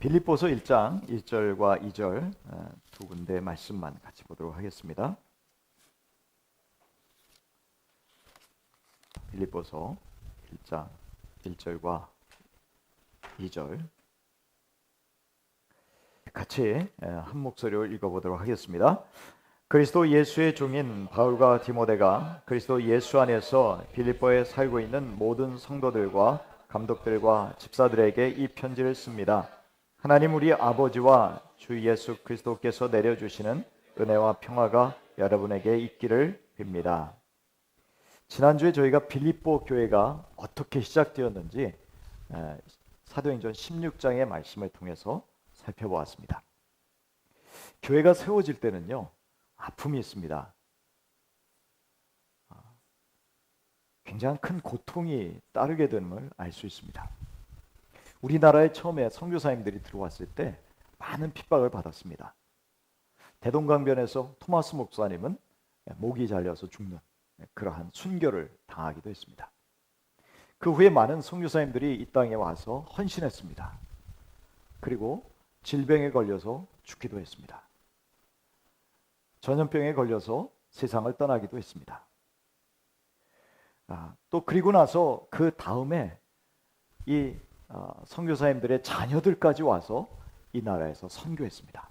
빌립보서 1장 1절과 2절 두 군데 말씀만 같이 보도록 하겠습니다. 빌립보서 1장 1절과 2절 같이 한 목소리로 읽어보도록 하겠습니다. 그리스도 예수의 종인 바울과 디모데가 그리스도 예수 안에서 빌립보에 살고 있는 모든 성도들과 감독들과 집사들에게 이 편지를 씁니다. 하나님 우리 아버지와 주 예수 그리스도께서 내려주시는 은혜와 평화가 여러분에게 있기를 빕니다. 지난주에 저희가 빌립보 교회가 어떻게 시작되었는지 사도행전 16장의 말씀을 통해서 살펴보았습니다. 교회가 세워질 때는요, 아픔이 있습니다. 굉장히 큰 고통이 따르게 됨을 알 수 있습니다. 우리나라에 처음에 선교사님들이 들어왔을 때 많은 핍박을 받았습니다. 대동강변에서 토마스 목사님은 목이 잘려서 죽는 그러한 순교를 당하기도 했습니다. 그 후에 많은 선교사님들이 이 땅에 와서 헌신했습니다. 그리고 질병에 걸려서 죽기도 했습니다. 전염병에 걸려서 세상을 떠나기도 했습니다. 또 그리고 나서 그 다음에 이 선교사님들의 자녀들까지 와서 이 나라에서 선교했습니다.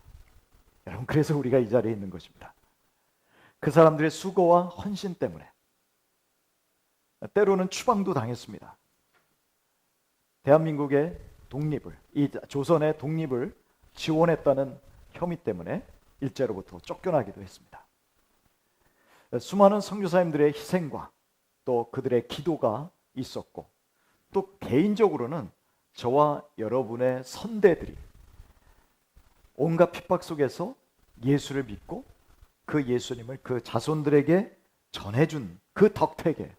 여러분, 그래서 우리가 이 자리에 있는 것입니다. 그 사람들의 수고와 헌신 때문에 때로는 추방도 당했습니다. 대한민국의 독립을, 이 조선의 독립을 지원했다는 혐의 때문에 일제로부터 쫓겨나기도 했습니다. 수많은 선교사님들의 희생과 또 그들의 기도가 있었고, 또 개인적으로는 저와 여러분의 선대들이 온갖 핍박 속에서 예수를 믿고 그 예수님을 그 자손들에게 전해준 그 덕택에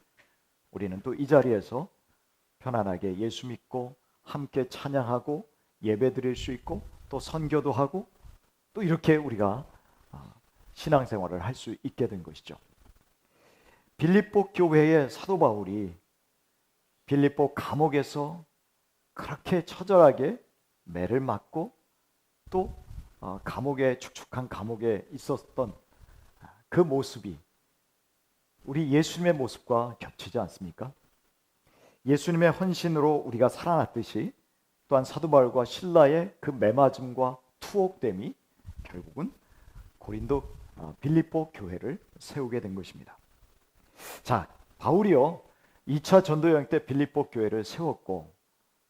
우리는 또 이 자리에서 편안하게 예수 믿고 함께 찬양하고 예배 드릴 수 있고 또 선교도 하고 또 이렇게 우리가 신앙생활을 할 수 있게 된 것이죠. 빌립보 교회의 사도 바울이 빌립보 감옥에서 그렇게 처절하게 매를 맞고 또 감옥에 축축한 감옥에 있었던 그 모습이 우리 예수님의 모습과 겹치지 않습니까? 예수님의 헌신으로 우리가 살아났듯이 또한 사도 바울과 실라의 그 매맞음과 투옥됨이 결국은 고린도 빌립보 교회를 세우게 된 것입니다. 자, 바울이요 2차 전도 여행 때 빌립보 교회를 세웠고,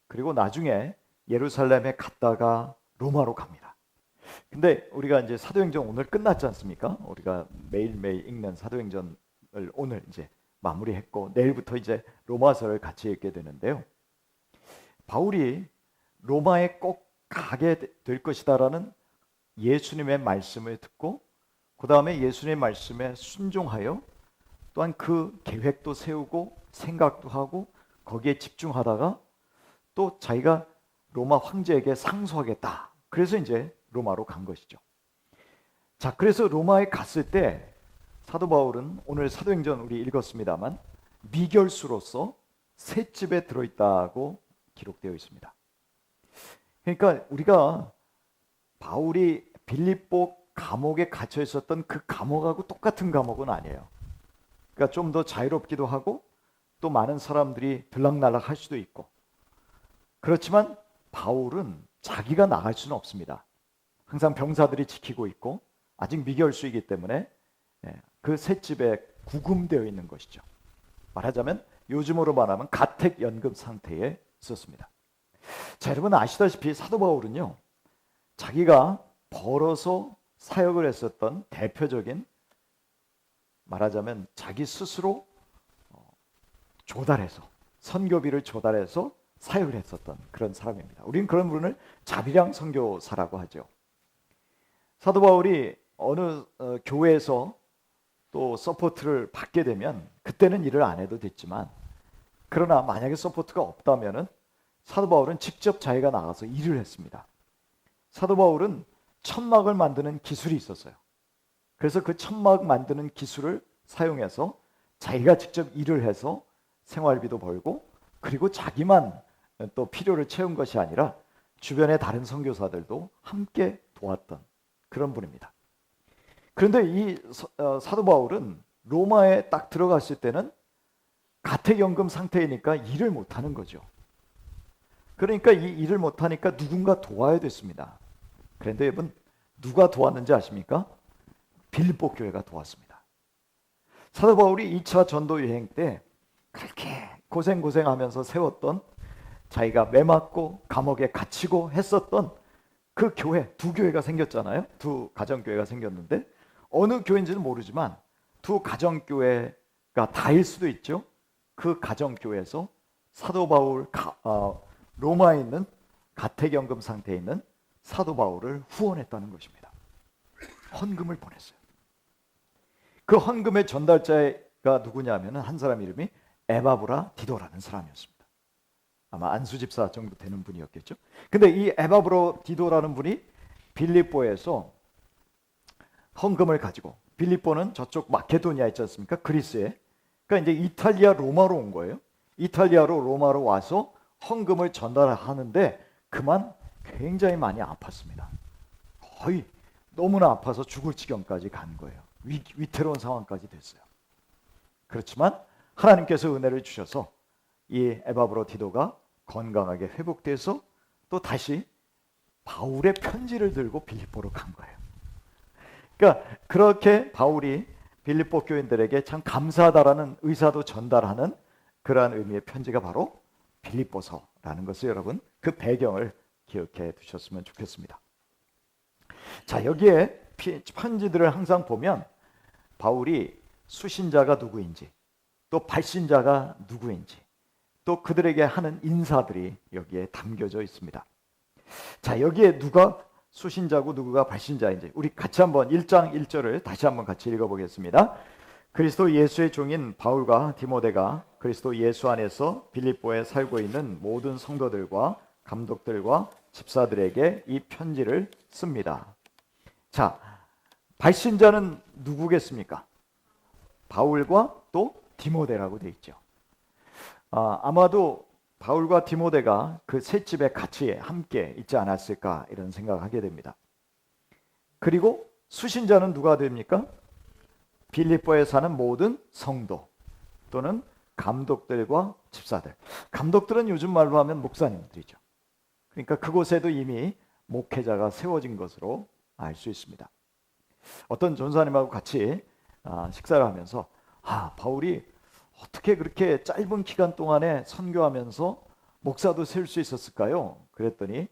그리고 나중에 예루살렘에 갔다가 로마로 갑니다. 근데 우리가 이제 사도행전 오늘 끝났지 않습니까? 우리가 매일매일 읽는 사도행전을 오늘 이제 마무리했고, 내일부터 이제 로마서를 같이 읽게 되는데요. 바울이 로마에 꼭 가게 될 것이다라는 예수님의 말씀을 듣고, 그 다음에 예수님의 말씀에 순종하여 또한 그 계획도 세우고 생각도 하고 거기에 집중하다가 또 자기가 로마 황제에게 상소하겠다. 그래서 이제 로마로 간 것이죠. 자, 그래서 로마에 갔을 때 사도 바울은 오늘 사도행전 우리 읽었습니다만 미결수로서 셋집에 들어있다고 기록되어 있습니다. 그러니까 우리가 바울이 빌립보 감옥에 갇혀 있었던 그 감옥하고 똑같은 감옥은 아니에요. 그러니까 좀 더 자유롭기도 하고 또 많은 사람들이 들락날락 할 수도 있고, 그렇지만 바울은 자기가 나갈 수는 없습니다. 항상 병사들이 지키고 있고 아직 미결수이기 때문에 그 셋집에 구금되어 있는 것이죠. 말하자면 요즘으로 말하면 가택연금 상태에 있었습니다. 자, 여러분 아시다시피 사도 바울은요, 자기가 벌어서 사역을 했었던 대표적인, 말하자면 자기 스스로 조달해서 선교비를 조달해서 사역을 했었던 그런 사람입니다. 우리는 그런 분을 자비량 선교사라고 하죠. 사도 바울이 어느 교회에서 또 서포트를 받게 되면 그때는 일을 안 해도 됐지만, 그러나 만약에 서포트가 없다면은 사도 바울은 직접 자기가 나가서 일을 했습니다. 사도 바울은 천막을 만드는 기술이 있었어요. 그래서 그 천막 만드는 기술을 사용해서 자기가 직접 일을 해서 생활비도 벌고, 그리고 자기만 또 필요를 채운 것이 아니라 주변의 다른 선교사들도 함께 도왔던 그런 분입니다. 그런데 이 사도 바울은 로마에 딱 들어갔을 때는 가택연금 상태이니까 일을 못하는 거죠. 그러니까 이 일을 못하니까 누군가 도와야 됐습니다. 그런데 여러분, 누가 도왔는지 아십니까? 빌립보 교회가 도왔습니다. 사도 바울이 2차 전도 여행 때 그렇게 고생하면서 세웠던, 자기가 매맞고 감옥에 갇히고 했었던 그 교회, 두 교회가 생겼잖아요. 두 가정교회가 생겼는데 어느 교회인지는 모르지만 두 가정교회가 다일 수도 있죠. 그 가정교회에서 사도 바울, 로마에 있는 가택연금 상태에 있는 사도 바울을 후원했다는 것입니다. 헌금을 보냈어요. 그 헌금의 전달자가 누구냐면 한 사람 이름이 에바브라 디도라는 사람이었습니다. 아마 안수 집사 정도 되는 분이었겠죠. 근데 이 에바브라 디도라는 분이 빌립보에서 헌금을 가지고, 빌립보는 저쪽 마케도니아 있지 않습니까? 그리스에. 그러니까 이제 이탈리아 로마로 온 거예요. 이탈리아로 로마로 와서 헌금을 전달하는데 그만 굉장히 많이 아팠습니다. 거의 너무나 아파서 죽을 지경까지 간 거예요. 위태로운 상황까지 됐어요. 그렇지만 하나님께서 은혜를 주셔서 이 에바브로 디도가 건강하게 회복돼서 또 다시 바울의 편지를 들고 빌립보로 간 거예요. 그러니까 그렇게 바울이 빌립보 교인들에게 참 감사하다라는 의사도 전달하는 그러한 의미의 편지가 바로 빌립보서라는 것을, 여러분 그 배경을 기억해 두셨으면 좋겠습니다. 자, 여기에 편지들을 항상 보면 바울이 수신자가 누구인지, 또 발신자가 누구인지, 또 그들에게 하는 인사들이 여기에 담겨져 있습니다. 자, 여기에 누가 수신자고 누구가 발신자인지 우리 같이 한번 1장 1절을 다시 한번 같이 읽어보겠습니다. 그리스도 예수의 종인 바울과 디모데가 그리스도 예수 안에서 빌립보에 살고 있는 모든 성도들과 감독들과 집사들에게 이 편지를 씁니다. 자, 발신자는 누구겠습니까? 바울과 또 디모데라고 되어 있죠. 아마도 바울과 디모데가 그 세 집에 같이 함께 있지 않았을까 이런 생각을 하게 됩니다. 그리고 수신자는 누가 됩니까? 빌립보에 사는 모든 성도 또는 감독들과 집사들. 감독들은 요즘 말로 하면 목사님들이죠. 그러니까 그곳에도 이미 목회자가 세워진 것으로 알 수 있습니다. 어떤 전사님하고 같이 식사를 하면서 바울이 어떻게 그렇게 짧은 기간 동안에 선교하면서 목사도 세울 수 있었을까요? 그랬더니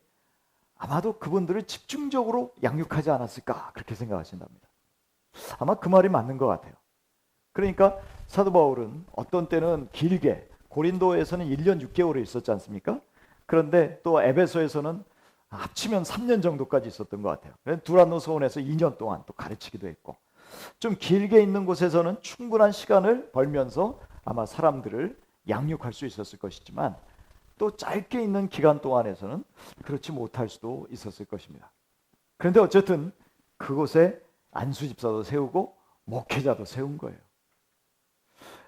아마도 그분들을 집중적으로 양육하지 않았을까 그렇게 생각하신답니다. 아마 그 말이 맞는 것 같아요. 그러니까 사도 바울은 어떤 때는 길게 고린도에서는 1년 6개월을 있었지 않습니까? 그런데 또 에베소에서는 합치면 3년 정도까지 있었던 것 같아요. 두란노 서원에서 2년 동안 또 가르치기도 했고, 좀 길게 있는 곳에서는 충분한 시간을 벌면서 아마 사람들을 양육할 수 있었을 것이지만 또 짧게 있는 기간 동안에서는 그렇지 못할 수도 있었을 것입니다. 그런데 어쨌든 그곳에 안수집사도 세우고 목회자도 세운 거예요.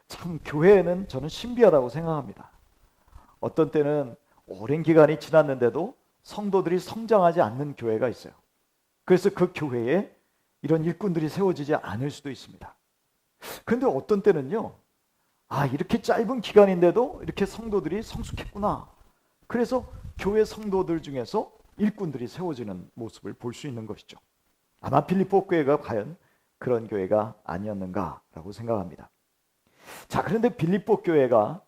참 교회는 저는 신비하다고 생각합니다. 어떤 때는 오랜 기간이 지났는데도 성도들이 성장하지 않는 교회가 있어요. 그래서 그 교회에 이런 일꾼들이 세워지지 않을 수도 있습니다. 그런데 어떤 때는요, 이렇게 짧은 기간인데도 이렇게 성도들이 성숙했구나. 그래서 교회 성도들 중에서 일꾼들이 세워지는 모습을 볼 수 있는 것이죠. 아마 빌립보 교회가 과연 그런 교회가 아니었는가라고 생각합니다. 자, 그런데 빌립보 교회가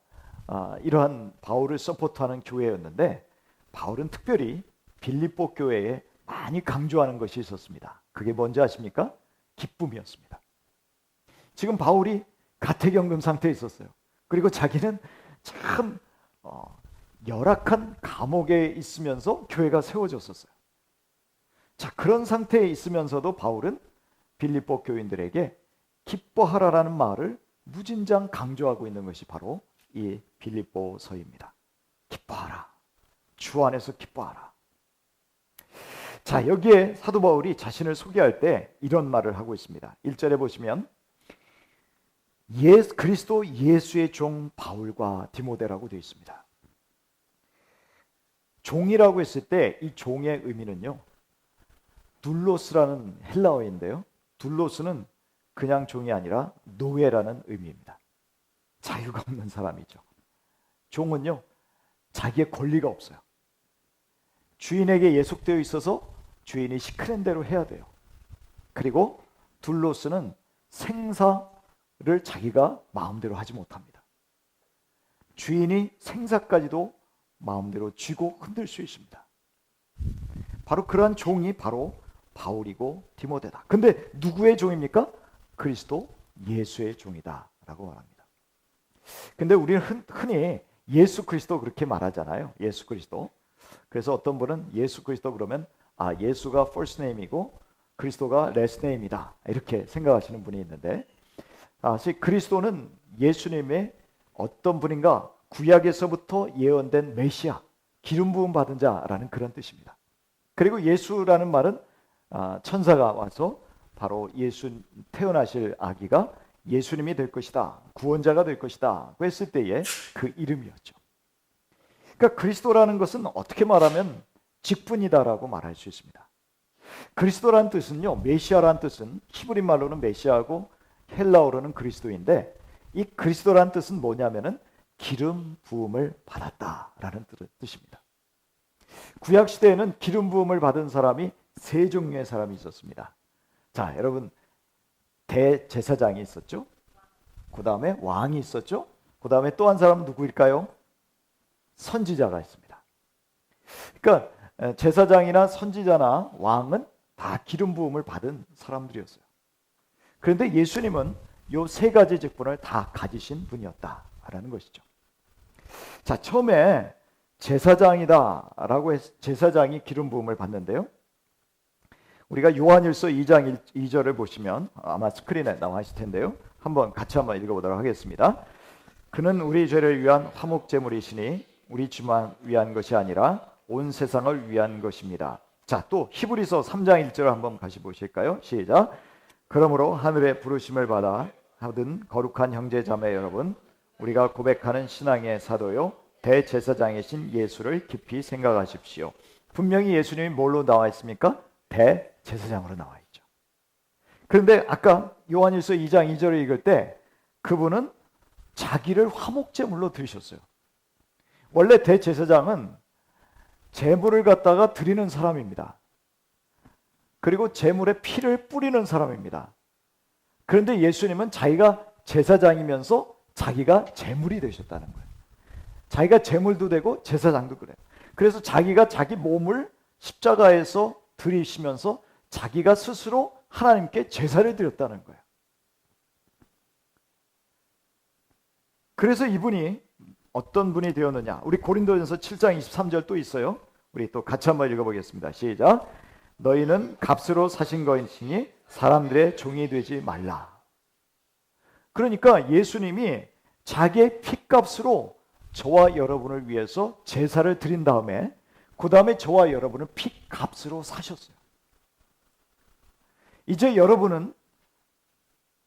이러한 바울을 서포트하는 교회였는데 바울은 특별히 빌립보 교회에 많이 강조하는 것이 있었습니다. 그게 뭔지 아십니까? 기쁨이었습니다. 지금 바울이 가택연금 상태에 있었어요. 그리고 자기는 참 열악한 감옥에 있으면서 교회가 세워졌었어요. 자, 그런 상태에 있으면서도 바울은 빌립보 교인들에게 기뻐하라라는 말을 무진장 강조하고 있는 것이 바로 이 빌립보서입니다. 기뻐하라. 주 안에서 기뻐하라. 자, 여기에 사도 바울이 자신을 소개할 때 이런 말을 하고 있습니다. 1절에 보시면 그리스도 예수의 종 바울과 디모데라고 되어 있습니다. 종이라고 했을 때 이 종의 의미는요, 둘로스라는 헬라어인데요, 둘로스는 그냥 종이 아니라 노예라는 의미입니다. 자유가 없는 사람이죠. 종은요, 자기의 권리가 없어요. 주인에게 예속되어 있어서 주인이 시키는 대로 해야 돼요. 그리고 둘로스는 생사를 자기가 마음대로 하지 못합니다. 주인이 생사까지도 마음대로 쥐고 흔들 수 있습니다. 바로 그러한 종이 바로 바울이고 디모데다. 근데 누구의 종입니까? 그리스도 예수의 종이다 라고 말합니다. 근데 우리는 흔히 예수 그리스도 그렇게 말하잖아요. 예수 그리스도. 그래서 어떤 분은 예수 그리스도 그러면 예수가 first name이고 그리스도가 last name이다 이렇게 생각하시는 분이 있는데, 사실 그리스도는 예수님의 어떤 분인가, 구약에서부터 예언된 메시아, 기름 부음 받은 자라는 그런 뜻입니다. 그리고 예수라는 말은 천사가 와서 바로 예수 태어나실 아기가 예수님이 될 것이다, 구원자가 될 것이다 했을 때의 그 이름이었죠. 그러니까 그리스도라는 것은 어떻게 말하면 직분이다라고 말할 수 있습니다. 그리스도라는 뜻은요, 메시아라는 뜻은 히브리 말로는 메시아고 헬라어로는 그리스도인데, 이 그리스도라는 뜻은 뭐냐면은 기름 부음을 받았다라는 뜻입니다. 구약 시대에는 기름 부음을 받은 사람이 세 종류의 사람이 있었습니다. 자, 여러분, 대제사장이 있었죠. 그 다음에 왕이 있었죠. 그 다음에 또 한 사람은 누구일까요? 선지자가 있습니다. 그러니까 제사장이나 선지자나 왕은 다 기름 부음을 받은 사람들이었어요. 그런데 예수님은 이 세 가지 직분을 다 가지신 분이었다라는 것이죠. 자, 처음에 제사장이다라고 제사장이 기름 부음을 받는데요. 우리가 요한일서 2장 2절을 보시면 아마 스크린에 나와 있을 텐데요. 같이 한번 읽어보도록 하겠습니다. 그는 우리 죄를 위한 화목 제물이시니 우리 주만 위한 것이 아니라 온 세상을 위한 것입니다. 자, 또 히브리서 3장 1절을 한번 같이 보실까요? 시작. 그러므로 하늘의 부르심을 받아 하든 거룩한 형제 자매 여러분, 우리가 고백하는 신앙의 사도요 대제사장이신 예수를 깊이 생각하십시오. 분명히 예수님이 뭘로 나와 있습니까? 대제사장으로 나와 있죠. 그런데 아까 요한일서 2장 2절을 읽을 때 그분은 자기를 화목제물로 드리셨어요. 원래 대제사장은 제물을 갖다가 드리는 사람입니다. 그리고 제물에 피를 뿌리는 사람입니다. 그런데 예수님은 자기가 제사장이면서 자기가 제물이 되셨다는 거예요. 자기가 제물도 되고 제사장도 그래요. 그래서 자기가 자기 몸을 십자가에서 드리시면서 자기가 스스로 하나님께 제사를 드렸다는 거예요. 그래서 이분이 어떤 분이 되었느냐? 우리 고린도전서 7장 23절 또 있어요. 우리 또 같이 한번 읽어보겠습니다. 시작. 너희는 값으로 사신 것이니 사람들의 종이 되지 말라. 그러니까 예수님이 자기의 피값으로 저와 여러분을 위해서 제사를 드린 다음에 그 다음에 저와 여러분을 피값으로 사셨어요. 이제 여러분은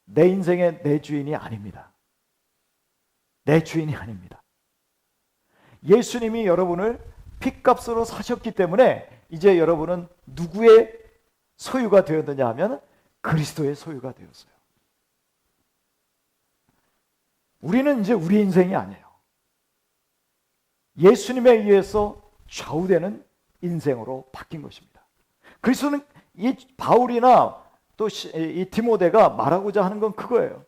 내 인생의 내 주인이 아닙니다. 내 주인이 아닙니다. 예수님이 여러분을 피값으로 사셨기 때문에 이제 여러분은 누구의 소유가 되었느냐 하면 그리스도의 소유가 되었어요. 우리는 이제 우리 인생이 아니에요. 예수님에 의해서 좌우되는 인생으로 바뀐 것입니다. 그리스도는 이 바울이나 또 이 디모데가 말하고자 하는 건 그거예요.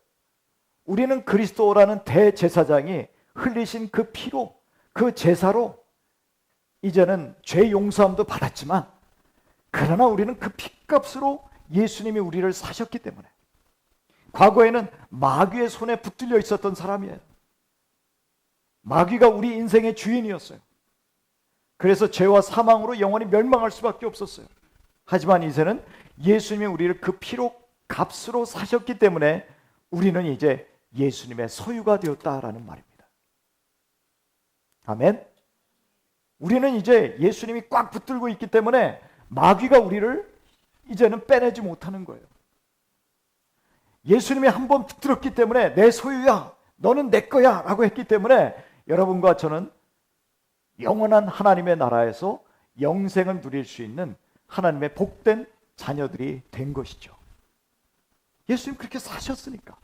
우리는 그리스도라는 대제사장이 흘리신 그 피로, 그 제사로 이제는 죄 용서함도 받았지만, 그러나 우리는 그 피값으로 예수님이 우리를 사셨기 때문에, 과거에는 마귀의 손에 붙들려 있었던 사람이에요. 마귀가 우리 인생의 주인이었어요. 그래서 죄와 사망으로 영원히 멸망할 수밖에 없었어요. 하지만 이제는 예수님이 우리를 그 피로 값으로 사셨기 때문에 우리는 이제 예수님의 소유가 되었다라는 말입니다. 아멘. 우리는 이제 예수님이 꽉 붙들고 있기 때문에 마귀가 우리를 이제는 빼내지 못하는 거예요. 예수님이 한번 붙들었기 때문에 내 소유야, 너는 내 거야 라고 했기 때문에 여러분과 저는 영원한 하나님의 나라에서 영생을 누릴 수 있는 하나님의 복된 자녀들이 된 것이죠. 예수님 그렇게 사셨으니까.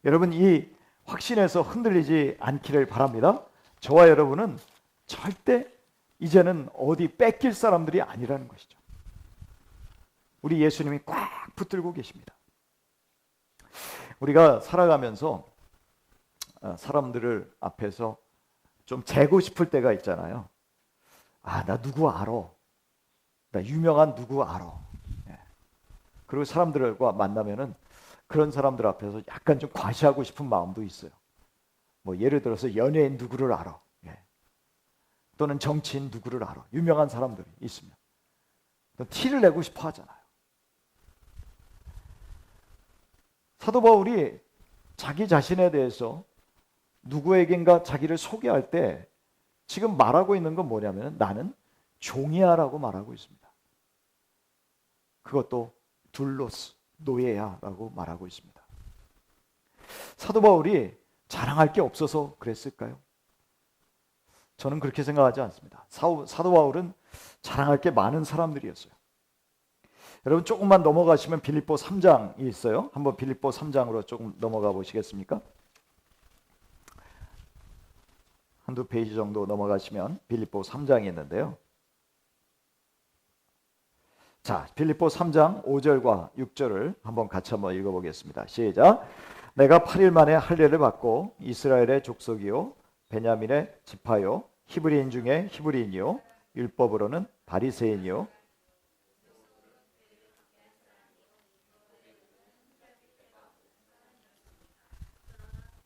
여러분, 이 확신에서 흔들리지 않기를 바랍니다. 저와 여러분은 절대 이제는 어디 뺏길 사람들이 아니라는 것이죠. 우리 예수님이 꽉 붙들고 계십니다. 우리가 살아가면서 사람들을 앞에서 좀 재고 싶을 때가 있잖아요. 아, 나 누구 알아. 나 유명한 누구 알아. 그리고 사람들과 만나면은 그런 사람들 앞에서 약간 좀 과시하고 싶은 마음도 있어요. 뭐 예를 들어서 연예인 누구를 알아. 또는 정치인 누구를 알아. 유명한 사람들이 있으면 티를 내고 싶어 하잖아요. 사도 바울이 자기 자신에 대해서 누구에겐가 자기를 소개할 때 지금 말하고 있는 건 뭐냐면 나는 종이야라고 말하고 있습니다. 그것도 둘로스, 노예야라고 말하고 있습니다. 사도 바울이 자랑할 게 없어서 그랬을까요? 저는 그렇게 생각하지 않습니다. 사도 바울은 자랑할 게 많은 사람들이었어요. 여러분 조금만 넘어가시면 빌립보 3장이 있어요. 한번 빌립보 3장으로 조금 넘어가 보시겠습니까? 한두 페이지 정도 넘어가시면 빌립보 3장이 있는데요. 자, 빌립보 3장 5절과 6절을 한번 같이 한번 읽어보겠습니다. 시작. 내가 8일 만에 할례를 받고 이스라엘의 족속이요 베냐민의 지파요 히브리인 중에 히브리인이요 율법으로는 바리새인이요.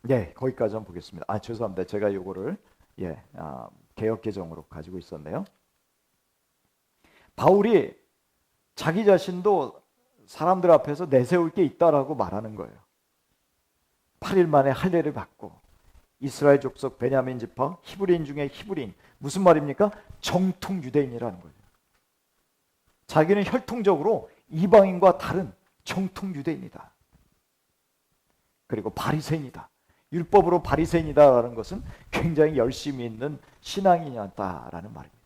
네, 거기까지 한번 보겠습니다. 죄송합니다. 제가 요거를 개역 개정으로 가지고 있었네요. 바울이 자기 자신도 사람들 앞에서 내세울 게 있다라고 말하는 거예요. 8일 만에 할례를 받고 이스라엘 족속 베냐민 지파 히브리인 중에 히브리인. 무슨 말입니까? 정통 유대인이라는 거예요. 자기는 혈통적으로 이방인과 다른 정통 유대인이다. 그리고 바리새인이다. 율법으로 바리새인이다라는 것은 굉장히 열심히 있는 신앙인이었다라는 말입니다.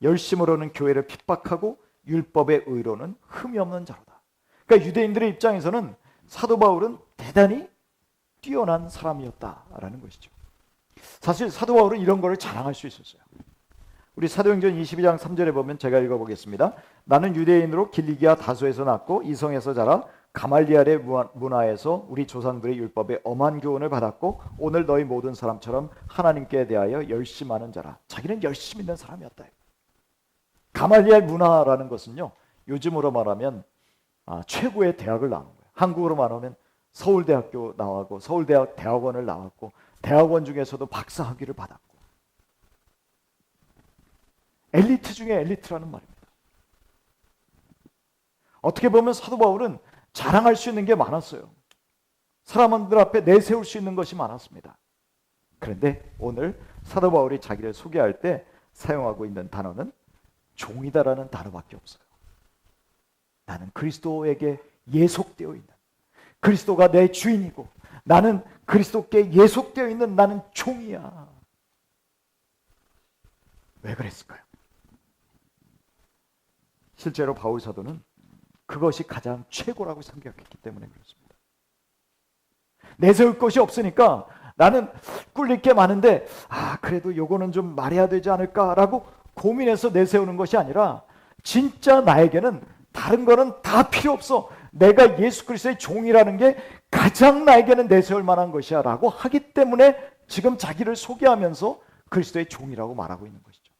열심으로는 교회를 핍박하고 율법의 의로는 흠이 없는 자로다. 그러니까 유대인들의 입장에서는 사도 바울은 대단히 뛰어난 사람이었다라는 것이죠. 사실 사도 바울은 이런 거를 자랑할 수 있었어요. 우리 사도행전 22장 3절에 보면 제가 읽어보겠습니다. 나는 유대인으로 길리기아 다소에서 났고 이성에서 자라 가말리엘의 문화에서 우리 조상들의 율법에 엄한 교훈을 받았고 오늘 너희 모든 사람처럼 하나님께 대하여 열심하는 자라. 자기는 열심 있는 사람이었다. 가말리엘 문화라는 것은요, 요즘으로 말하면 최고의 대학을 나온 거예요. 한국으로 말하면 서울대학교 나왔고 서울대학 대학원을 나왔고 대학원 중에서도 박사 학위를 받았고 엘리트 중에 엘리트라는 말입니다. 어떻게 보면 사도 바울은 자랑할 수 있는 게 많았어요. 사람들 앞에 내세울 수 있는 것이 많았습니다. 그런데 오늘 사도 바울이 자기를 소개할 때 사용하고 있는 단어는 종이다라는 단어밖에 없어요. 나는 그리스도에게 예속되어 있는, 그리스도가 내 주인이고 나는 그리스도께 예속되어 있는 나는 종이야. 왜 그랬을까요? 실제로 바울 사도는 그것이 가장 최고라고 생각했기 때문에 그렇습니다. 내세울 것이 없으니까 나는 꿀릴 게 많은데 그래도 요거는 좀 말해야 되지 않을까라고 고민해서 내세우는 것이 아니라 진짜 나에게는 다른 거는 다 필요 없어. 내가 예수 그리스도의 종이라는 게 가장 나에게는 내세울 만한 것이야 라고 하기 때문에 지금 자기를 소개하면서 그리스도의 종이라고 말하고 있는 것이죠.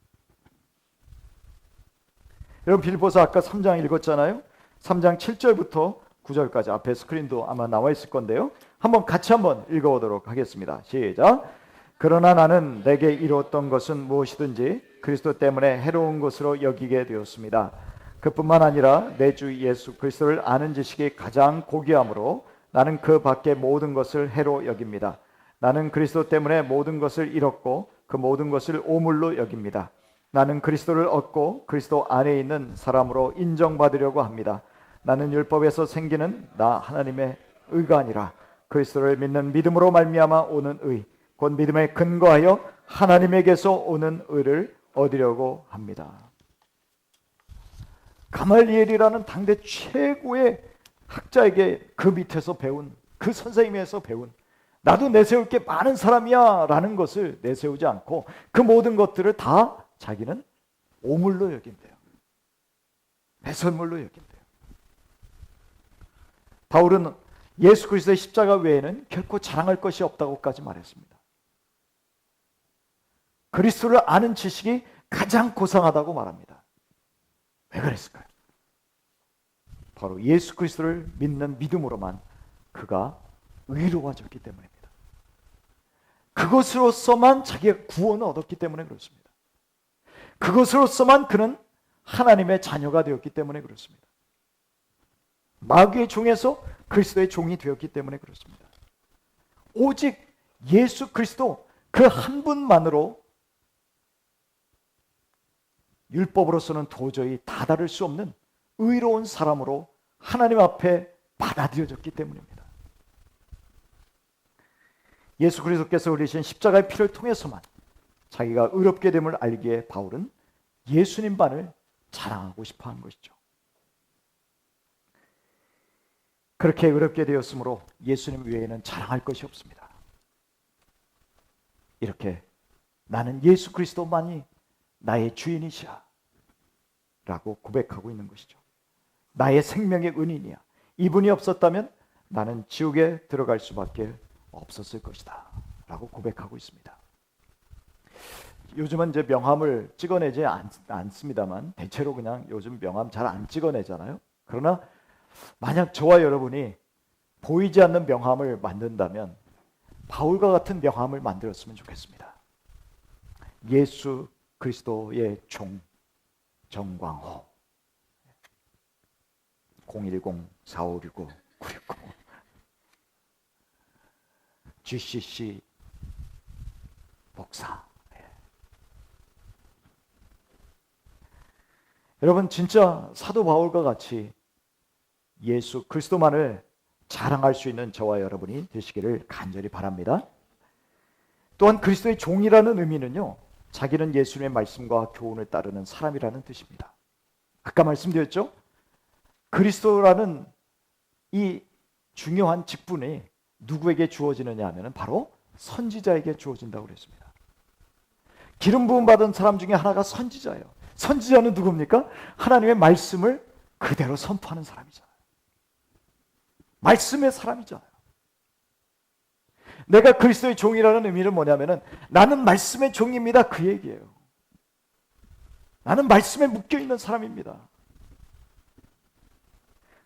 여러분 빌립보서 아까 3장 읽었잖아요. 3장 7절부터 9절까지 앞에 스크린도 아마 나와 있을 건데요. 한번 같이 한번 읽어보도록 하겠습니다. 시작. 그러나 나는 내게 이루었던 것은 무엇이든지 그리스도 때문에 해로운 것으로 여기게 되었습니다. 그뿐만 아니라 내 주 예수 그리스도를 아는 지식이 가장 고귀함으로 나는 그 밖의 모든 것을 해로 여깁니다. 나는 그리스도 때문에 모든 것을 잃었고 그 모든 것을 오물로 여깁니다. 나는 그리스도를 얻고 그리스도 안에 있는 사람으로 인정받으려고 합니다. 나는 율법에서 생기는 나 하나님의 의가 아니라 그리스도를 믿는 믿음으로 말미암아 오는 의, 곧 믿음에 근거하여 하나님에게서 오는 의를 얻으려고 합니다. 가말리엘이라는 당대 최고의 학자에게 그 밑에서 배운, 그 선생님에서 배운, 나도 내세울 게 많은 사람이야 라는 것을 내세우지 않고 그 모든 것들을 다 자기는 오물로 여긴대요. 배설물로 여긴대요. 바울은 예수 그리스도의 십자가 외에는 결코 자랑할 것이 없다고까지 말했습니다. 그리스도를 아는 지식이 가장 고상하다고 말합니다. 왜 그랬을까요? 바로 예수 그리스도를 믿는 믿음으로만 그가 의로워졌기 때문입니다. 그것으로서만 자기가 구원을 얻었기 때문에 그렇습니다. 그것으로서만 그는 하나님의 자녀가 되었기 때문에 그렇습니다. 마귀의 종에서 그리스도의 종이 되었기 때문에 그렇습니다. 오직 예수 그리스도 그 한 분만으로 율법으로서는 도저히 다다를 수 없는 의로운 사람으로 하나님 앞에 받아들여졌기 때문입니다. 예수 그리스도께서 흘리신 십자가의 피를 통해서만 자기가 의롭게 됨을 알기에 바울은 예수님만을 자랑하고 싶어 하는 것이죠. 그렇게 의롭게 되었으므로 예수님 외에는 자랑할 것이 없습니다. 이렇게 나는 예수 그리스도만이 나의 주인이시야 라고 고백하고 있는 것이죠. 나의 생명의 은인이야. 이분이 없었다면 나는 지옥에 들어갈 수밖에 없었을 것이다 라고 고백하고 있습니다. 요즘은 이제 명함을 찍어내지 않습니다만 대체로 그냥 요즘 명함 잘 안 찍어내잖아요. 그러나 만약 저와 여러분이 보이지 않는 명함을 만든다면 바울과 같은 명함을 만들었으면 좋겠습니다. 예수 그리스도의 종 정광호 010-4565-969 GCC 목사. 여러분 진짜 사도 바울과 같이 예수 그리스도만을 자랑할 수 있는 저와 여러분이 되시기를 간절히 바랍니다. 또한 그리스도의 종이라는 의미는요, 자기는 예수님의 말씀과 교훈을 따르는 사람이라는 뜻입니다. 아까 말씀드렸죠? 그리스도라는 이 중요한 직분이 누구에게 주어지느냐 하면 바로 선지자에게 주어진다고 그랬습니다. 기름 부음 받은 사람 중에 하나가 선지자예요. 선지자는 누굽니까? 하나님의 말씀을 그대로 선포하는 사람이잖아요. 말씀의 사람이잖아요. 내가 그리스도의 종이라는 의미는 뭐냐면은 나는 말씀의 종입니다 그 얘기예요. 나는 말씀에 묶여있는 사람입니다.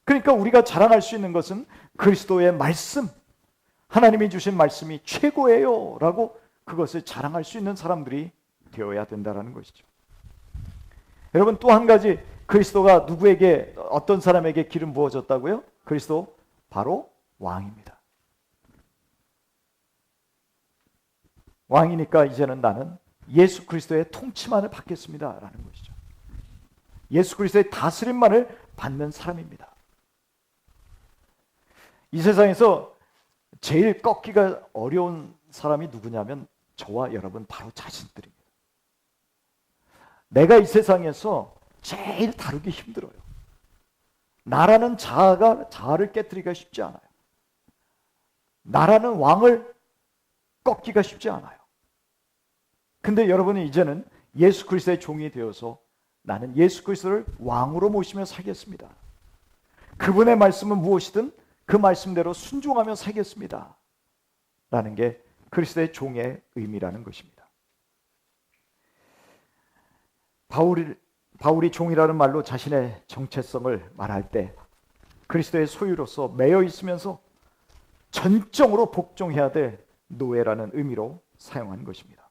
그러니까 우리가 자랑할 수 있는 것은 그리스도의 말씀, 하나님이 주신 말씀이 최고예요 라고 그것을 자랑할 수 있는 사람들이 되어야 된다는 것이죠. 여러분 또 한 가지, 그리스도가 누구에게, 어떤 사람에게 기름 부어졌다고요? 그리스도 바로 왕입니다. 왕이니까 이제는 나는 예수 그리스도의 통치만을 받겠습니다 라는 것이죠. 예수 그리스도의 다스림만을 받는 사람입니다. 이 세상에서 제일 꺾기가 어려운 사람이 누구냐면 저와 여러분 바로 자신들입니다. 내가 이 세상에서 제일 다루기 힘들어요. 나라는 자아를 깨뜨리기가 쉽지 않아요. 나라는 왕을 꺾기가 쉽지 않아요. 근데 여러분이 이제는 예수 그리스도의 종이 되어서 나는 예수 그리스도를 왕으로 모시며 살겠습니다. 그분의 말씀은 무엇이든 그 말씀대로 순종하며 살겠습니다 라는 게 그리스도의 종의 의미라는 것입니다. 바울이 종이라는 말로 자신의 정체성을 말할 때 그리스도의 소유로서 매여 있으면서 전적으로 복종해야 될 노예라는 의미로 사용한 것입니다.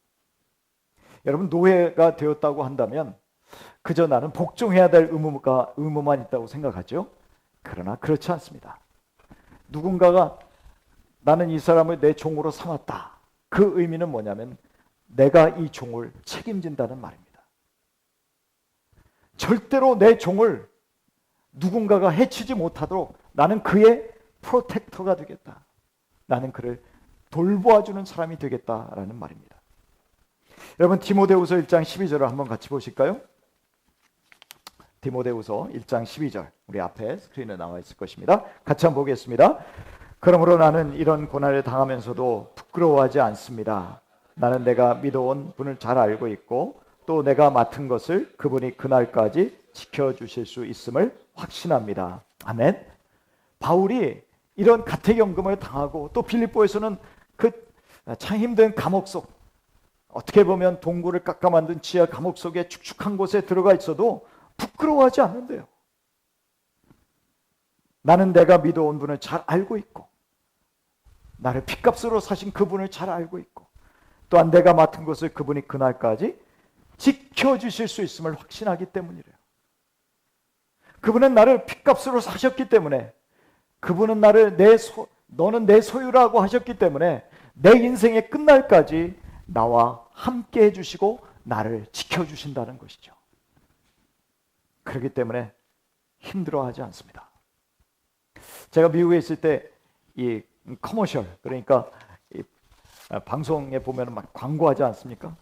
여러분 노예가 되었다고 한다면 그저 나는 복종해야 될 의무만 있다고 생각하죠. 그러나 그렇지 않습니다. 누군가가 나는 이 사람을 내 종으로 삼았다. 그 의미는 뭐냐면 내가 이 종을 책임진다는 말입니다. 절대로 내 종을 누군가가 해치지 못하도록 나는 그의 프로텍터가 되겠다. 나는 그를 돌보아주는 사람이 되겠다라는 말입니다. 여러분 디모데후서 1장 12절을 한번 같이 보실까요? 디모데후서 1장 12절 우리 앞에 스크린에 나와 있을 것입니다. 같이 한번 보겠습니다. 그러므로 나는 이런 고난을 당하면서도 부끄러워하지 않습니다. 나는 내가 믿어온 분을 잘 알고 있고 또 내가 맡은 것을 그분이 그날까지 지켜주실 수 있음을 확신합니다. 아멘. 바울이 이런 가택연금을 당하고 또 빌립보에서는 그 참 힘든 감옥 속, 어떻게 보면 동굴을 깎아 만든 지하 감옥 속에 축축한 곳에 들어가 있어도 부끄러워하지 않는데요. 나는 내가 믿어온 분을 잘 알고 있고 나를 핏값으로 사신 그분을 잘 알고 있고 또한 내가 맡은 것을 그분이 그날까지 지켜주실 수 있음을 확신하기 때문이래요. 그분은 나를 핏값으로 사셨기 때문에, 그분은 나를 너는 내 소유라고 하셨기 때문에 내 인생의 끝날까지 나와 함께 해주시고 나를 지켜주신다는 것이죠. 그렇기 때문에 힘들어하지 않습니다. 제가 미국에 있을 때 이 커머셜, 그러니까 이 방송에 보면 막 광고하지 않습니까?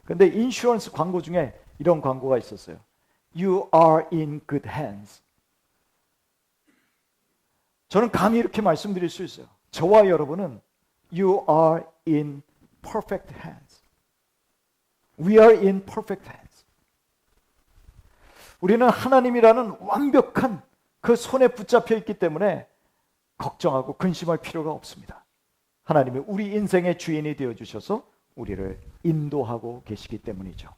근데 인슈런스 광고 중에 이런 광고가 있었어요. You are in good hands. 저는 감히 이렇게 말씀드릴 수 있어요. 저와 여러분은 You are in perfect hands. We are in perfect hands. 우리는 하나님이라는 완벽한 그 손에 붙잡혀 있기 때문에 걱정하고 근심할 필요가 없습니다. 하나님이 우리 인생의 주인이 되어주셔서 우리를 인도하고 계시기 때문이죠.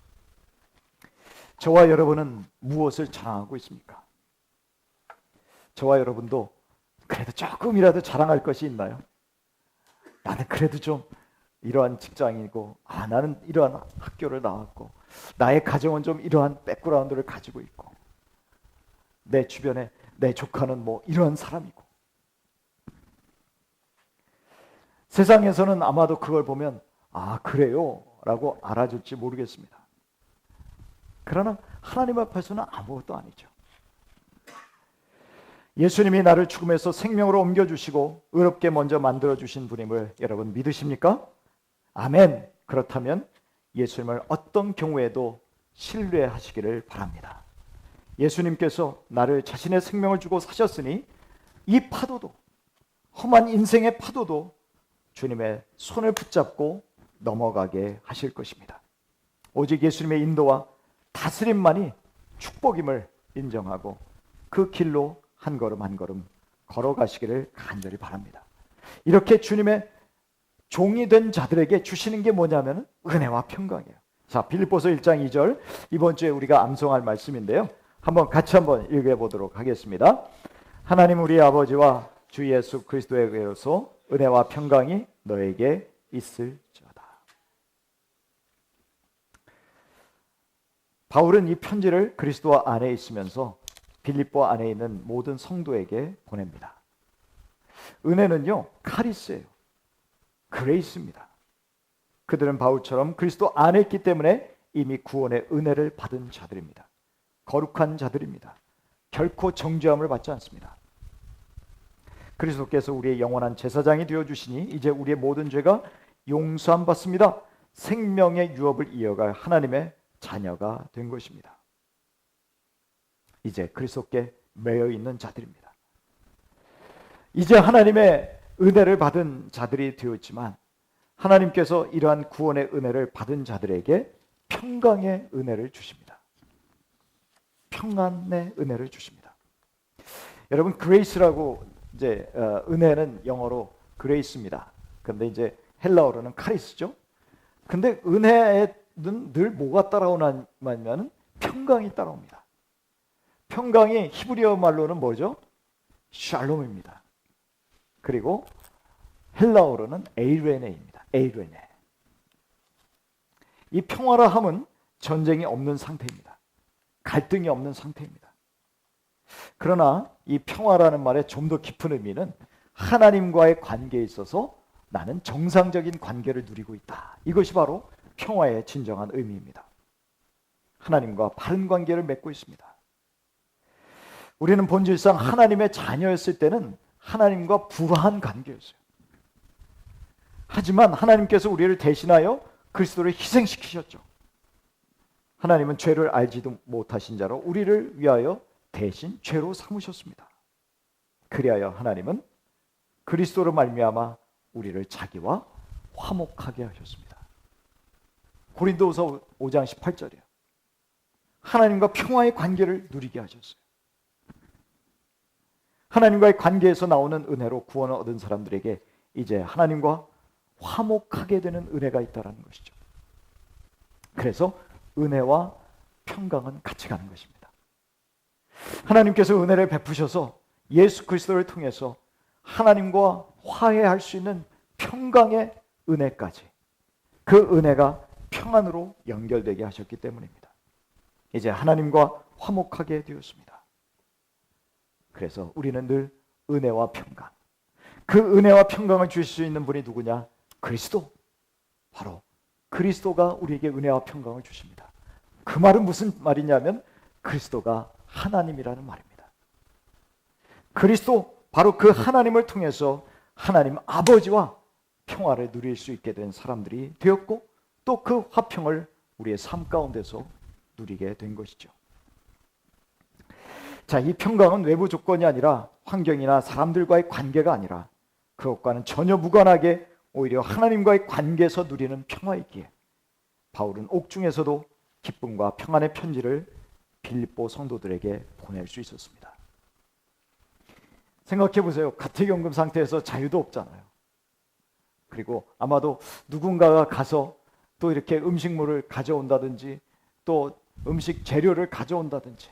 저와 여러분은 무엇을 자랑하고 있습니까? 저와 여러분도 그래도 조금이라도 자랑할 것이 있나요? 나는 그래도 좀 이러한 직장이고, 나는 이러한 학교를 나왔고, 나의 가정은 좀 이러한 백그라운드를 가지고 있고, 내 주변에 내 조카는 뭐 이러한 사람이고. 세상에서는 아마도 그걸 보면 그래요 라고 알아줄지 모르겠습니다. 그러나 하나님 앞에서는 아무것도 아니죠. 예수님이 나를 죽음에서 생명으로 옮겨주시고 의롭게 먼저 만들어주신 분임을 여러분 믿으십니까? 아멘. 그렇다면 예수님을 어떤 경우에도 신뢰하시기를 바랍니다. 예수님께서 나를 자신의 생명을 주고 사셨으니 이 파도도, 험한 인생의 파도도 주님의 손을 붙잡고 넘어가게 하실 것입니다. 오직 예수님의 인도와 다스림만이 축복임을 인정하고 그 길로 한 걸음 한 걸음 걸어가시기를 간절히 바랍니다. 이렇게 주님의 종이 된 자들에게 주시는 게 뭐냐면 은혜와 평강이에요. 자, 빌립보서 1장 2절, 이번 주에 우리가 암송할 말씀인데요. 같이 한번 읽어보도록 하겠습니다. 하나님 우리 아버지와 주 예수 그리스도에 의해서 은혜와 평강이 너에게 있을지어다. 바울은 이 편지를 그리스도 안에 있으면서 빌립보 안에 있는 모든 성도에게 보냅니다. 은혜는요, 카리스예요. 그레이스입니다. 그들은 바울처럼 그리스도 안에 있기 때문에 이미 구원의 은혜를 받은 자들입니다. 거룩한 자들입니다. 결코 정죄함을 받지 않습니다. 그리스도께서 우리의 영원한 제사장이 되어주시니 이제 우리의 모든 죄가 용서함 받습니다. 생명의 유업을 이어갈 하나님의 자녀가 된 것입니다. 이제 그리스도께 매여 있는 자들입니다. 이제 하나님의 은혜를 받은 자들이 되었지만 하나님께서 이러한 구원의 은혜를 받은 자들에게 평강의 은혜를 주십니다. 평안의 은혜를 주십니다. 여러분, 그레이스라고 이제 은혜는 영어로 그레이스입니다. 근데 이제 헬라어로는 카리스죠. 근데 은혜는 늘 뭐가 따라오냐면 평강이 따라옵니다. 평강이 히브리어 말로는 뭐죠? 샬롬입니다. 그리고 헬라어로는 에이레네입니다. 에이레네. 이 평화라 함은 전쟁이 없는 상태입니다. 갈등이 없는 상태입니다. 그러나 이 평화라는 말의 좀 더 깊은 의미는 하나님과의 관계에 있어서 나는 정상적인 관계를 누리고 있다. 이것이 바로 평화의 진정한 의미입니다. 하나님과 바른 관계를 맺고 있습니다. 우리는 본질상 하나님의 자녀였을 때는 하나님과 불화한 관계였어요. 하지만 하나님께서 우리를 대신하여 그리스도를 희생시키셨죠. 하나님은 죄를 알지도 못하신 자로 우리를 위하여 대신 죄로 삼으셨습니다. 그리하여 하나님은 그리스도로 말미암아 우리를 자기와 화목하게 하셨습니다. 고린도후서 5장 18절이에요. 하나님과 평화의 관계를 누리게 하셨어요. 하나님과의 관계에서 나오는 은혜로 구원을 얻은 사람들에게 이제 하나님과 화목하게 되는 은혜가 있다는 것이죠. 그래서 은혜와 평강은 같이 가는 것입니다. 하나님께서 은혜를 베푸셔서 예수 그리스도를 통해서 하나님과 화해할 수 있는 평강의 은혜까지, 그 은혜가 평안으로 연결되게 하셨기 때문입니다. 이제 하나님과 화목하게 되었습니다. 그래서 우리는 늘 은혜와 평강, 그 은혜와 평강을 주실 수 있는 분이 누구냐? 그리스도. 바로 그리스도가 우리에게 은혜와 평강을 주십니다. 그 말은 무슨 말이냐면 그리스도가 하나님이라는 말입니다. 그리스도, 바로 그 하나님을 통해서 하나님 아버지와 평화를 누릴 수 있게 된 사람들이 되었고, 또 그 화평을 우리의 삶 가운데서 누리게 된 것이죠. 자, 이 평강은 외부 조건이 아니라 환경이나 사람들과의 관계가 아니라 그것과는 전혀 무관하게 오히려 하나님과의 관계에서 누리는 평화이기에 바울은 옥중에서도 기쁨과 평안의 편지를 빌립보 성도들에게 보낼 수 있었습니다. 생각해 보세요. 가택연금 상태에서 자유도 없잖아요. 그리고 아마도 누군가가 가서 또 이렇게 음식물을 가져온다든지 또 음식 재료를 가져온다든지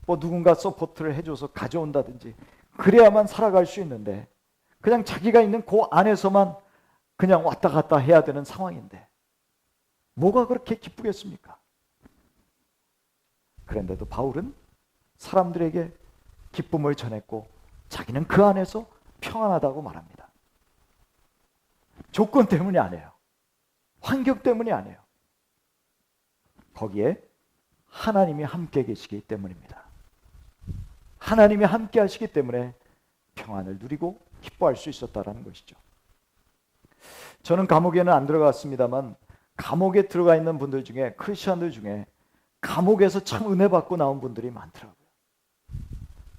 뭐 누군가 서포트를 해줘서 가져온다든지 그래야만 살아갈 수 있는데, 그냥 자기가 있는 그 안에서만 그냥 왔다 갔다 해야 되는 상황인데 뭐가 그렇게 기쁘겠습니까? 그런데도 바울은 사람들에게 기쁨을 전했고 자기는 그 안에서 평안하다고 말합니다. 조건 때문이 아니에요. 환경 때문이 아니에요. 거기에 하나님이 함께 계시기 때문입니다. 하나님이 함께 하시기 때문에 평안을 누리고 기뻐할 수 있었다는 것이죠. 저는 감옥에는 안 들어갔습니다만 감옥에 들어가 있는 분들 중에, 크리스천들 중에 감옥에서 참 은혜 받고 나온 분들이 많더라고요.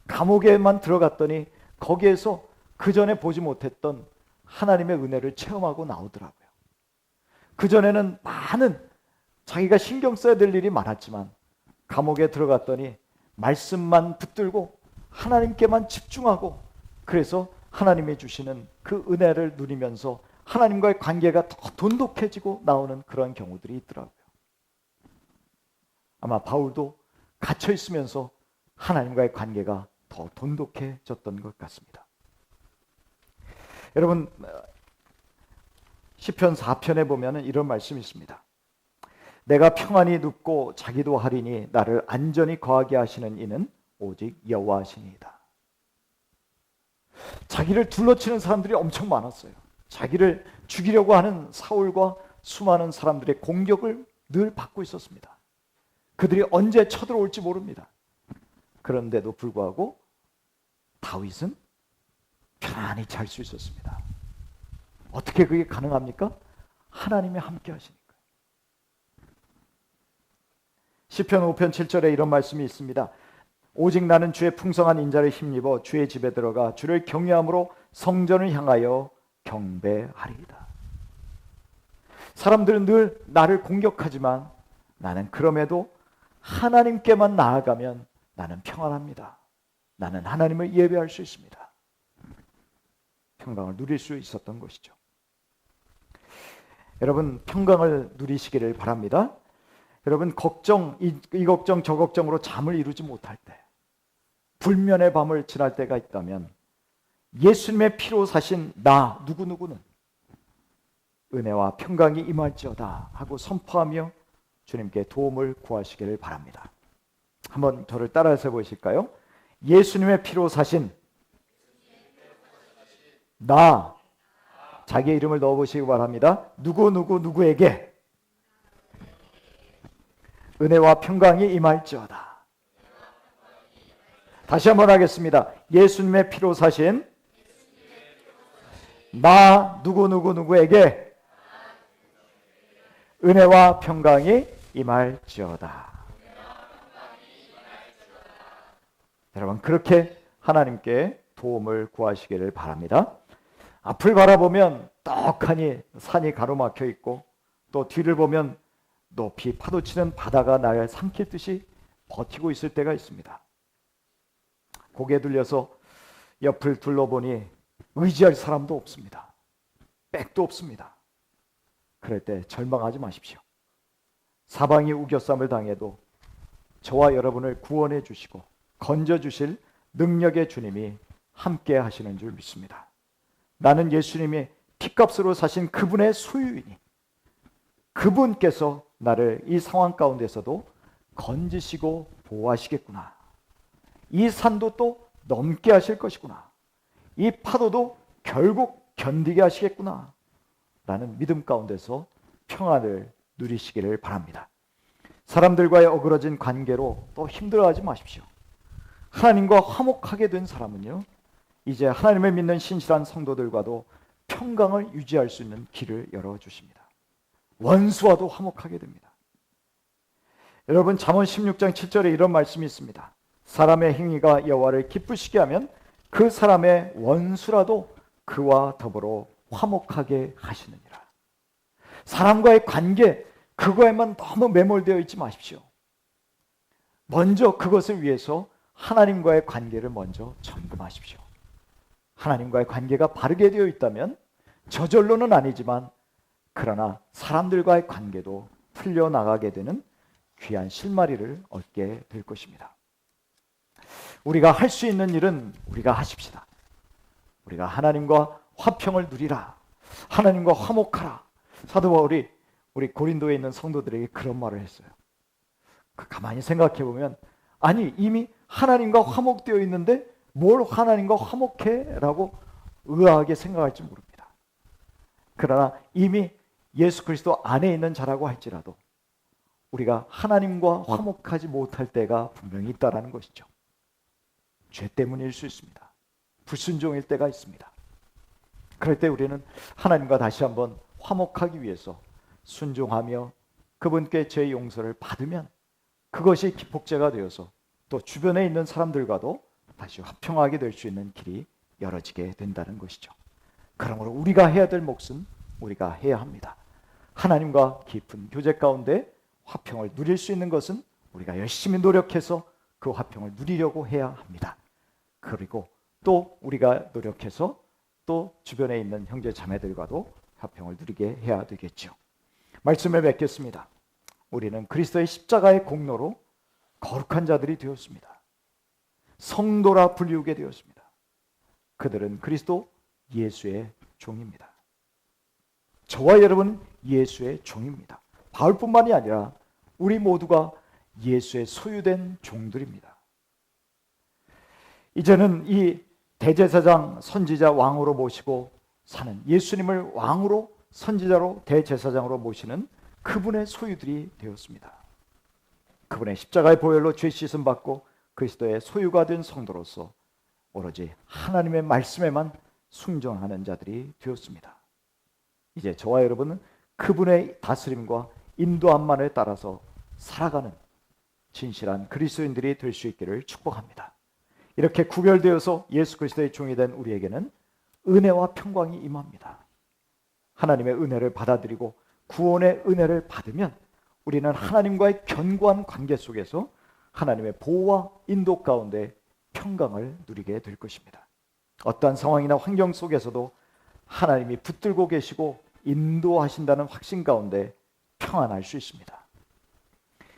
감옥에만 들어갔더니 거기에서 그 전에 보지 못했던 하나님의 은혜를 체험하고 나오더라고요. 그 전에는 많은 자기가 신경 써야 될 일이 많았지만 감옥에 들어갔더니 말씀만 붙들고 하나님께만 집중하고, 그래서 하나님이 주시는 그 은혜를 누리면서 하나님과의 관계가 더 돈독해지고 나오는 그런 경우들이 있더라고요. 아마 바울도 갇혀 있으면서 하나님과의 관계가 더 돈독해졌던 것 같습니다. 여러분, 시편 4편에 보면 이런 말씀이 있습니다. 내가 평안히 눕고 자기도 하리니 나를 안전히 거하게 하시는 이는 오직 여호와시니이다. 자기를 둘러치는 사람들이 엄청 많았어요. 자기를 죽이려고 하는 사울과 수많은 사람들의 공격을 늘 받고 있었습니다. 그들이 언제 쳐들어올지 모릅니다. 그런데도 불구하고 다윗은 편안히 잘 수 있었습니다. 어떻게 그게 가능합니까? 하나님이 함께 하시니까. 시편 5편 7절에 이런 말씀이 있습니다. 오직 나는 주의 풍성한 인자를 힘입어 주의 집에 들어가 주를 경외함으로 성전을 향하여 경배하리이다. 사람들은 늘 나를 공격하지만 나는 그럼에도 하나님께만 나아가면 나는 평안합니다. 나는 하나님을 예배할 수 있습니다. 평강을 누릴 수 있었던 것이죠. 여러분, 평강을 누리시기를 바랍니다. 여러분, 걱정, 이 걱정 저 걱정으로 잠을 이루지 못할 때, 불면의 밤을 지날 때가 있다면 예수님의 피로 사신 나 누구누구는 은혜와 평강이 임할지어다 하고 선포하며 주님께 도움을 구하시기를 바랍니다. 한번 저를 따라서 보실까요? 예수님의 피로 사신 나, 자기의 이름을 넣어보시기 바랍니다. 누구에게 은혜와 평강이 임할지어다. 다시 한번 하겠습니다. 예수님의 피로 사신 나 누구누구누구에게 은혜와 평강이 임할지어다. 여러분, 그렇게 하나님께 도움을 구하시기를 바랍니다. 앞을 바라보면 떡하니 산이 가로막혀 있고, 또 뒤를 보면 높이 파도치는 바다가 나를 삼킬 듯이 버티고 있을 때가 있습니다. 고개 들려서 옆을 둘러보니 의지할 사람도 없습니다. 백도 없습니다. 그럴 때 절망하지 마십시오. 사방이 우겨쌈을 당해도 저와 여러분을 구원해 주시고 건져 주실 능력의 주님이 함께 하시는 줄 믿습니다. 나는 예수님이 피값으로 사신 그분의 소유이니 그분께서 나를 이 상황 가운데서도 건지시고 보호하시겠구나. 이 산도 또 넘게 하실 것이구나. 이 파도도 결국 견디게 하시겠구나. 라는 믿음 가운데서 평안을 누리시기를 바랍니다. 사람들과의 어그러진 관계로 또 힘들어하지 마십시오. 하나님과 화목하게 된 사람은요, 이제 하나님을 믿는 신실한 성도들과도 평강을 유지할 수 있는 길을 열어주십니다. 원수와도 화목하게 됩니다. 여러분, 잠언 16장 7절에 이런 말씀이 있습니다. 사람의 행위가 여호와를 기쁘시게 하면 그 사람의 원수라도 그와 더불어 화목하게 하시느니라. 사람과의 관계, 그거에만 너무 매몰되어 있지 마십시오. 먼저 그것을 위해서 하나님과의 관계를 먼저 점검하십시오. 하나님과의 관계가 바르게 되어 있다면 저절로는 아니지만 그러나 사람들과의 관계도 풀려나가게 되는 귀한 실마리를 얻게 될 것입니다. 우리가 할 수 있는 일은 우리가 하십시다. 우리가 하나님과 화평을 누리라. 하나님과 화목하라. 사도 바울이 우리 고린도에 있는 성도들에게 그런 말을 했어요. 가만히 생각해 보면, 아니 이미 하나님과 화목되어 있는데 뭘 하나님과 화목해? 라고 의아하게 생각할지 모릅니다. 그러나 이미 예수 그리스도 안에 있는 자라고 할지라도 우리가 하나님과 화목하지 못할 때가 분명히 있다는 것이죠. 죄 때문일 수 있습니다. 불순종일 때가 있습니다. 그럴 때 우리는 하나님과 다시 한번 화목하기 위해서 순종하며 그분께 죄의 용서를 받으면 그것이 기폭제가 되어서 또 주변에 있는 사람들과도 다시 화평하게 될 수 있는 길이 열어지게 된다는 것이죠. 그러므로 우리가 해야 될 몫은 우리가 해야 합니다. 하나님과 깊은 교제 가운데 화평을 누릴 수 있는 것은 우리가 열심히 노력해서 그 화평을 누리려고 해야 합니다. 그리고 또 우리가 노력해서 또 주변에 있는 형제 자매들과도 화평을 누리게 해야 되겠죠. 말씀을 맺겠습니다. 우리는 그리스도의 십자가의 공로로 거룩한 자들이 되었습니다. 성도라 불리우게 되었습니다. 그들은 그리스도 예수의 종입니다. 저와 여러분 예수의 종입니다. 바울뿐만이 아니라 우리 모두가 예수의 소유된 종들입니다. 이제는 이 대제사장, 선지자, 왕으로 모시고 사는 예수님을 왕으로, 선지자로, 대제사장으로 모시는 그분의 소유들이 되었습니다. 그분의 십자가의 보혈로 죄 씻음 받고 그리스도의 소유가 된 성도로서 오로지 하나님의 말씀에만 순종하는 자들이 되었습니다. 이제 저와 여러분은 그분의 다스림과 인도함만을 따라서 살아가는 진실한 그리스도인들이 될 수 있기를 축복합니다. 이렇게 구별되어서 예수 그리스도의 종이 된 우리에게는 은혜와 평강이 임합니다. 하나님의 은혜를 받아들이고 구원의 은혜를 받으면 우리는 하나님과의 견고한 관계 속에서 하나님의 보호와 인도 가운데 평강을 누리게 될 것입니다. 어떠한 상황이나 환경 속에서도 하나님이 붙들고 계시고 인도하신다는 확신 가운데 평안할 수 있습니다.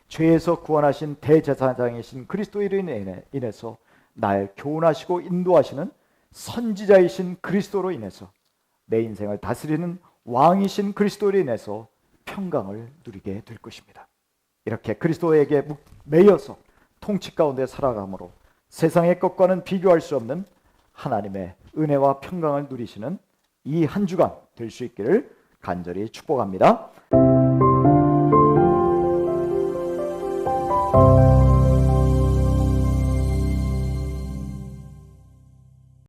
죄에서 구원하신 대제사장이신 그리스도로 인해서 날 교훈하시고 인도하시는 선지자이신 그리스도로 인해서 내 인생을 다스리는 왕이신 그리스도로 인해서 평강을 누리게 될 것입니다. 이렇게 그리스도에게 매여서 통치 가운데 살아감으로 세상의 것과는 비교할 수 없는 하나님의 은혜와 평강을 누리시는 이 한 주간 될 수 있기를 간절히 축복합니다.